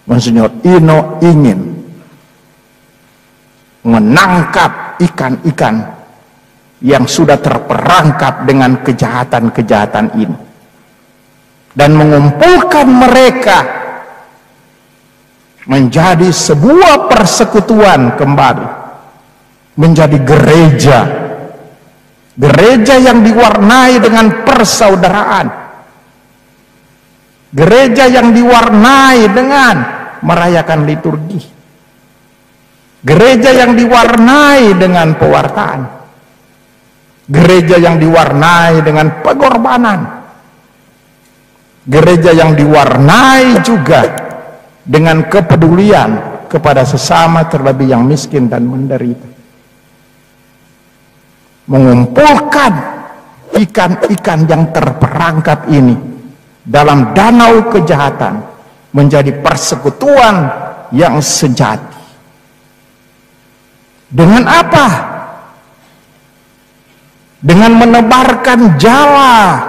Monsinyur Ino ingin menangkap ikan-ikan yang sudah terperangkap dengan kejahatan-kejahatan ini dan mengumpulkan mereka menjadi sebuah persekutuan kembali, menjadi gereja, gereja yang diwarnai dengan persaudaraan, gereja yang diwarnai dengan merayakan liturgi, gereja yang diwarnai dengan pewartaan, gereja yang diwarnai dengan pengorbanan, gereja yang diwarnai juga dengan kepedulian kepada sesama, terlebih yang miskin dan menderita. Mengumpulkan ikan-ikan yang terperangkap ini dalam danau kejahatan menjadi persekutuan yang sejati. Dengan apa? Dengan menebarkan jala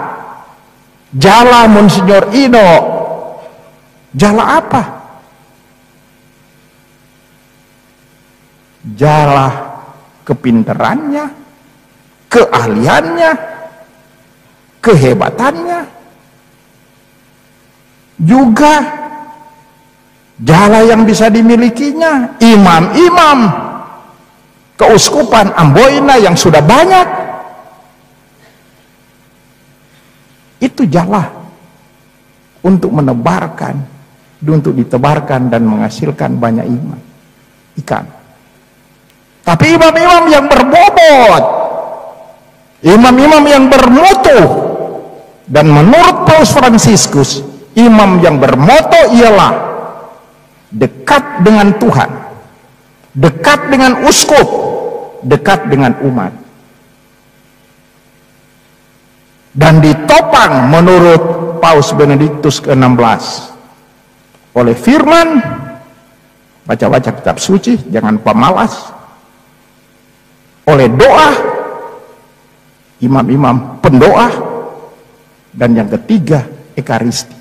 Monsinyur Ino. Jala apa? Jala kepintarannya, keahliannya, kehebatannya, juga jala yang bisa dimilikinya imam-imam keuskupan Amboina yang sudah banyak. Itu jala untuk menebarkan, untuk ditebarkan dan menghasilkan banyak ikan. Tapi imam-imam yang berbobot, imam-imam yang bermutu, dan menurut Paus Fransiskus, imam yang bermoto ialah dekat dengan Tuhan, dekat dengan uskup, dekat dengan umat. Dan ditopang menurut Paus Benediktus ke-16 oleh firman, baca-baca kitab suci, jangan pemalas, oleh doa, imam-imam pendoa, dan yang ketiga ekaristi.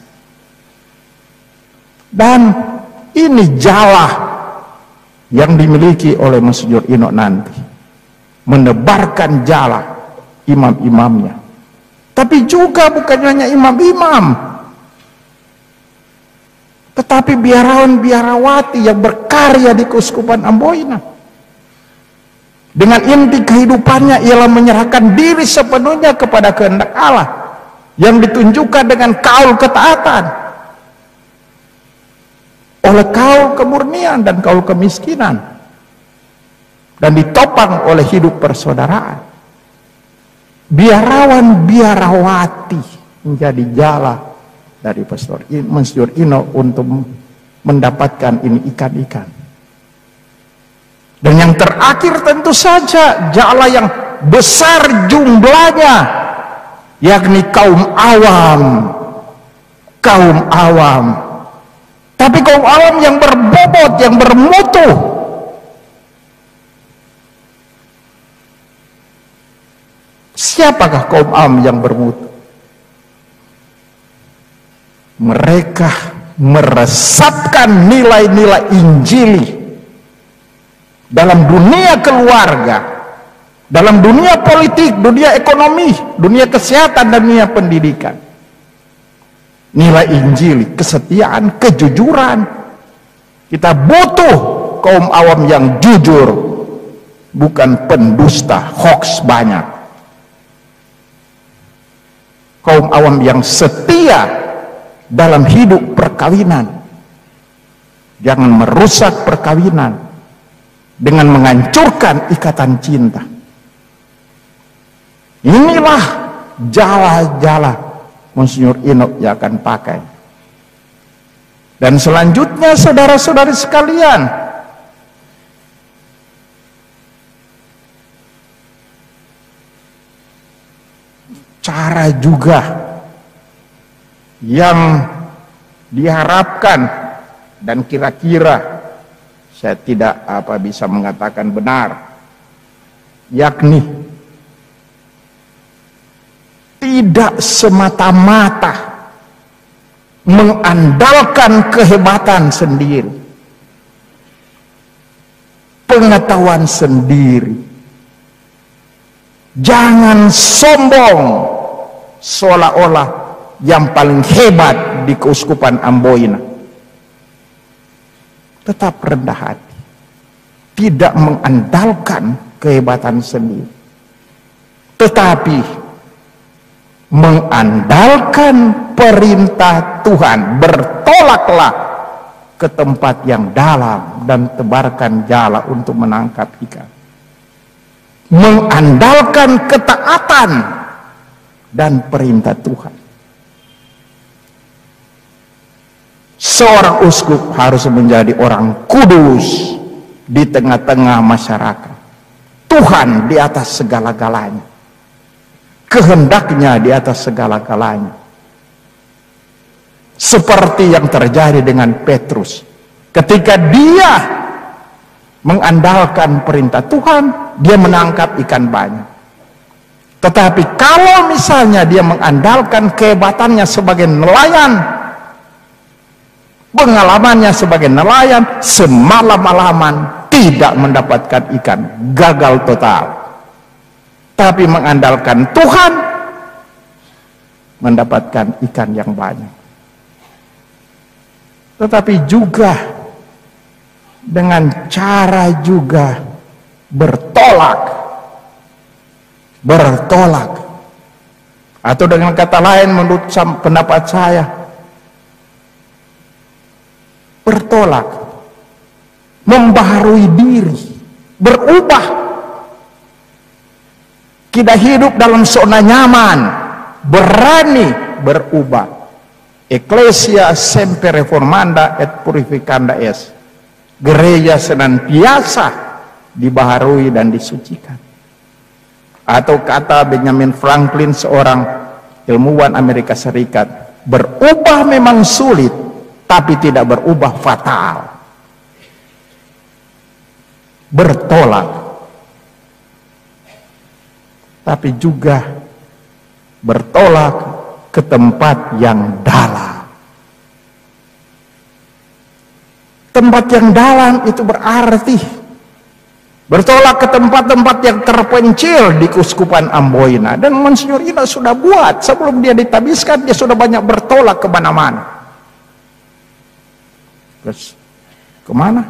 Dan ini jala yang dimiliki oleh Monsinyur Ino nanti, menebarkan jala imam-imamnya. Tapi juga bukan hanya imam-imam, tetapi biarawan-biarawati yang berkarya di Keuskupan Amboina. Dengan inti kehidupannya ialah menyerahkan diri sepenuhnya kepada kehendak Allah yang ditunjukkan dengan kaul ketaatan oleh kaul kemurnian dan kaul kemiskinan, dan ditopang oleh hidup persaudaraan. Biarawan-biarawati menjadi jala dari Monsinyur Ino untuk mendapatkan ini ikan-ikan. Dan yang terakhir tentu saja jala yang besar jumlahnya, yakni kaum awam. Kaum awam. Tapi kaum awam yang berbobot, yang bermutu. Siapakah kaum awam yang bermutu? Mereka meresapkan nilai-nilai Injili dalam dunia keluarga, dalam dunia politik, dunia ekonomi, dunia kesehatan, dan dunia pendidikan. Nilai Injili, kesetiaan, kejujuran. Kita butuh kaum awam yang jujur, bukan pendusta, hoax banyak. Kaum awam yang setia dalam hidup perkawinan. Jangan merusak perkawinan dengan menghancurkan ikatan cinta. Inilah jala-jala Monsinyur Ino yang akan pakai. Dan selanjutnya saudara-saudari sekalian, cara juga yang diharapkan dan kira-kira saya tidak bisa mengatakan benar, yakni tidak semata-mata mengandalkan kehebatan sendiri, pengetahuan sendiri. Jangan sombong seolah-olah yang paling hebat di Keuskupan Amboina. Tetap rendah hati, tidak mengandalkan kehebatan sendiri, tetapi mengandalkan perintah Tuhan. Bertolaklah ke tempat yang dalam dan tebarkan jala untuk menangkap ikan. Mengandalkan ketaatan dan perintah Tuhan. Seorang uskup harus menjadi orang kudus di tengah-tengah masyarakat. Tuhan di atas segala-galanya, kehendaknya di atas segala-galanya. Seperti yang terjadi dengan Petrus ketika dia mengandalkan perintah Tuhan, dia menangkap ikan banyak. Tetapi kalau misalnya dia mengandalkan kehebatannya sebagai nelayan, pengalamannya sebagai nelayan, semalam-malaman tidak mendapatkan ikan, gagal total. Tapi mengandalkan Tuhan, mendapatkan ikan yang banyak. Tetapi juga dengan cara juga bertolak, atau dengan kata lain menurut pendapat saya, bertolak, membaharui diri, berubah. Tidak hidup dalam zona nyaman, berani berubah. Ecclesia semper reformanda et purificanda est. Gereja senantiasa dibaharui dan disucikan. Atau kata Benjamin Franklin, seorang ilmuwan Amerika Serikat, berubah memang sulit, tapi tidak berubah fatal. Bertolak, tapi juga bertolak ke tempat yang dalam. Tempat yang dalam itu berarti bertolak ke tempat-tempat yang terpencil di Keuskupan Amboina. Dan Monsinyur Ina sudah buat, sebelum dia ditabiskan, dia sudah banyak bertolak kemana-mana. Terus kemana?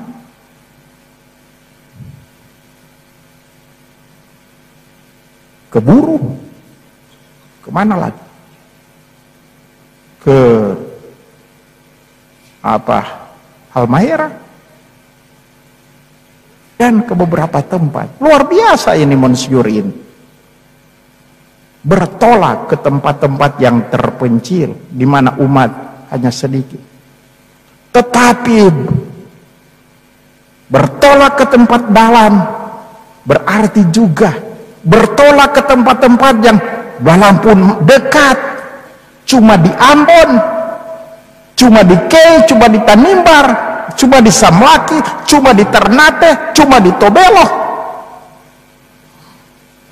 Ke Buru. Kemana lagi? Ke Halmahera. Dan ke beberapa tempat. Luar biasa ini Monsinyur ini. Bertolak ke tempat-tempat yang terpencil, di mana umat hanya sedikit. Tetapi bertolak ke tempat dalam berarti juga bertolak ke tempat-tempat yang walaupun dekat, cuma di Ambon, cuma di Kei, cuma di Tanimbar, cuma di Samlaki, cuma di Ternate, cuma di Tobelo,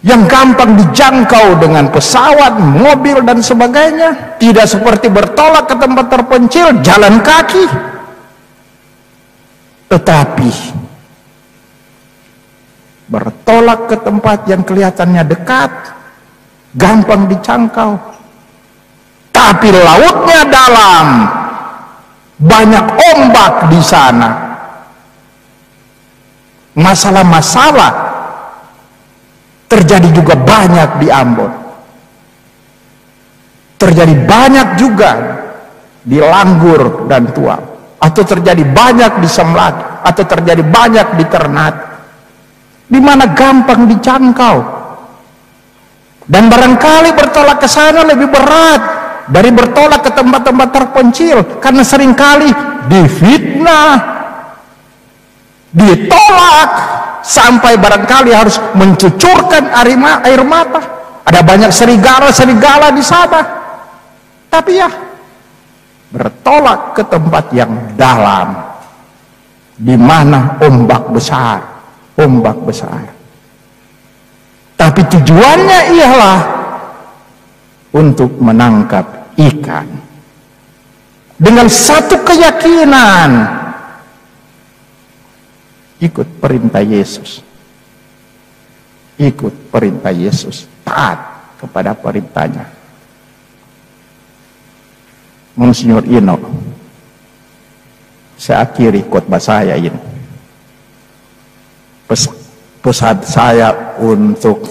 yang gampang dijangkau dengan pesawat, mobil dan sebagainya. Tidak seperti bertolak ke tempat terpencil, jalan kaki. Tetapi bertolak ke tempat yang kelihatannya dekat, gampang dijangkau, tapi lautnya dalam, banyak ombak di sana. Masalah-masalah terjadi juga banyak di Ambon, terjadi banyak juga di Langgur dan Tuang, atau terjadi banyak di Semlat, atau terjadi banyak di Ternate, di mana gampang dijangkau. Dan barangkali bertolak ke sana lebih berat dari bertolak ke tempat-tempat terpencil, karena seringkali difitnah, ditolak, sampai barangkali harus mencucurkan air mata. Ada banyak serigala-serigala di sana. Tapi ya, bertolak ke tempat yang dalam, di mana ombak besar. Tapi tujuannya ialah untuk menangkap ikan. dengan satu keyakinan, ikut perintah Yesus. Ikut perintah Yesus, taat kepada perintahnya. Monsignor Ino, saya akhiri khotbah saya ini. Pesan saya untuk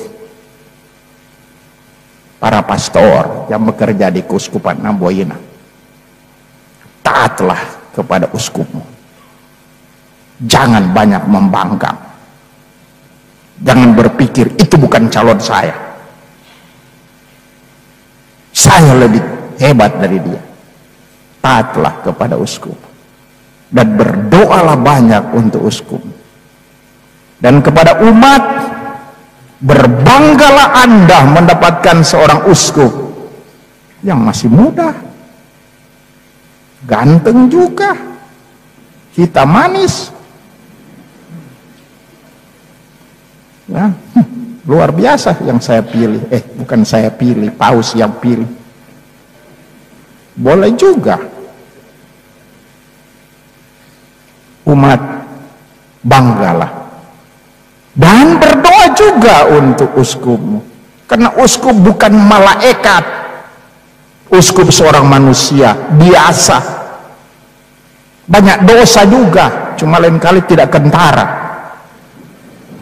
para pastor yang bekerja di Keuskupan Amboina, taatlah kepada uskupmu. Jangan banyak membangkang. Jangan berpikir itu bukan calon saya. Saya lebih hebat dari dia. Taatlah kepada uskup. Dan berdoalah banyak untuk uskup. Dan kepada umat, berbanggalah Anda mendapatkan seorang uskup yang masih muda, ganteng juga, hitam manis. Ya, luar biasa yang saya pilih. Bukan saya pilih, Paus yang pilih. Boleh juga. Umat, banggalah. Dan berdoa juga untuk uskupmu. Karena uskup bukan malaikat. Uskup seorang manusia biasa. Banyak dosa juga, cuma lain kali tidak kentara.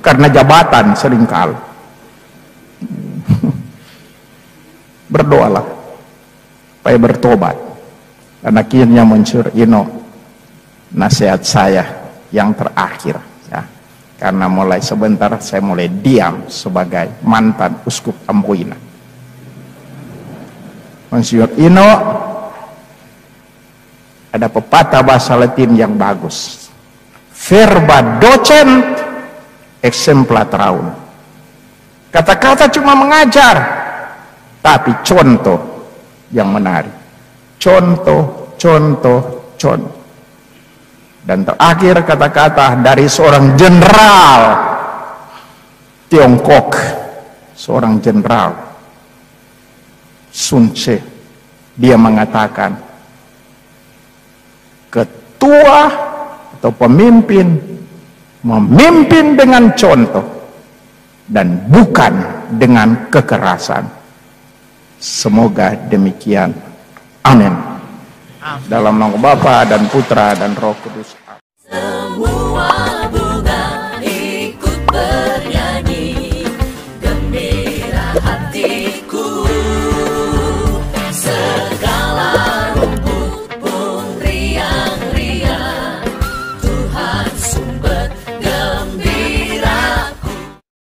Karena jabatan seringkali. Berdoalah supaya bertobat. Dan akhirnya Monsignor Ino, nasihat saya yang terakhir ya. Karena mulai sebentar saya mulai diam sebagai mantan uskup Amboina. Monsignor Ino, ada pepatah bahasa Latin yang bagus. Verba docent exempla traum. Kata-kata cuma mengajar, tapi contoh yang menarik. Contoh. Dan terakhir kata-kata dari seorang jenderal Tiongkok, seorang jenderal Sun Tse. Dia mengatakan, ketua atau pemimpin memimpin dengan contoh dan bukan dengan kekerasan. Semoga demikian. Amin. Dalam nama Bapa dan Putra dan Roh Kudus.